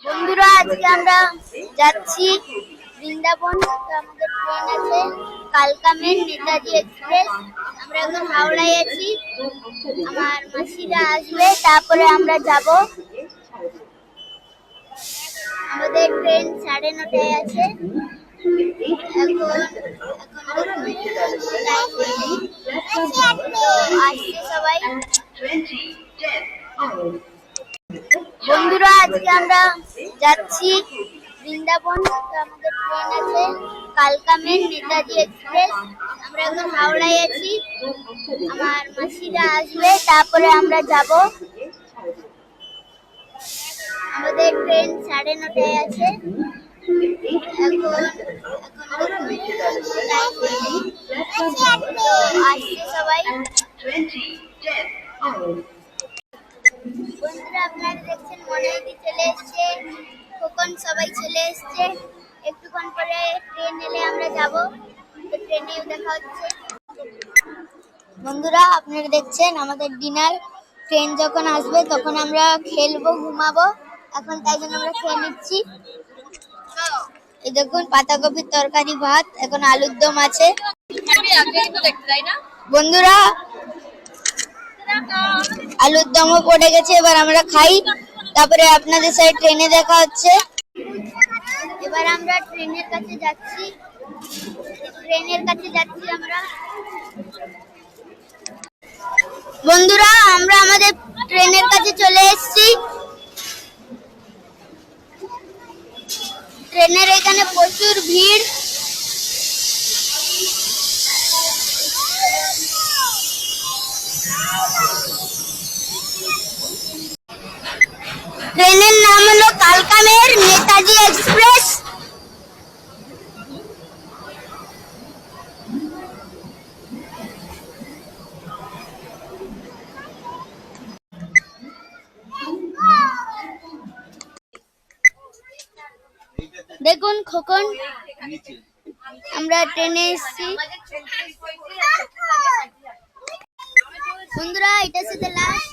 বন্ধুরা, আজকে আমরা যাচ্ছি বৃন্দাবন। আমাদের ট্রেন আছে কালকা মেল নেতাজি এক্সপ্রেস। আমরা এখন হাওড়ায় আছি, আমার মাসিরা আসবে, তারপরে আমরা যাব। আমাদের ট্রেন 9:30টায় আছে। এখন আসছে সবাই। বন্ধুরা, আজকে আমরা যাচ্ছি বৃন্দাবন। আমাদের ট্রেন আছে কালকা মেল নেতাজি এক্সপ্রেস। আমরা এখন হাওড়ায় আছি, আমার মাসিরা আসবে, তারপরে আমরা যাব। আমাদের ট্রেন 9:30টায় আছে। এখন আসছে সবাই। বন্ধুরা, আপনারা দেখছেন মনোদি চলে এসছে, খোকন সবাই চলে এসছে। একটুক্ষণ পরে ট্রেন এলে আমরা যাব, তো ট্রেনেও দেখা হচ্ছে। বন্ধুরা, আপনারা দেখছেন আমাদের ডিনার। ট্রেন যখন আসবে তখন আমরা খেলবো, ঘুমাবো। এখন তাই জন্য আমরা খেয়ে নিচ্ছি। এই দেখুন, পাতাকপির তরকারি, ভাত, এখন আলুর দম আছে। বন্ধুরা, আলুর দমও পড়ে গেছে, এবার আমরা খাই, তারপরে আপনাদের সাথে ট্রেনে দেখা হচ্ছে। এবার আমরা ট্রেনের কাছে যাচ্ছি আমরা। বন্ধুরা, আমরা আমাদের ট্রেনের কাছে চলে এসেছি। ট্রেনের এখানে প্রচুর ভিড়। ট্রেনের নাম হলো কালকা মেল নেতাজি এক্সপ্রেস। দেখুন খোকন, আমরা ট্রেনে এসেছি। বন্ধুরা, এটা সাথে লাস্ট।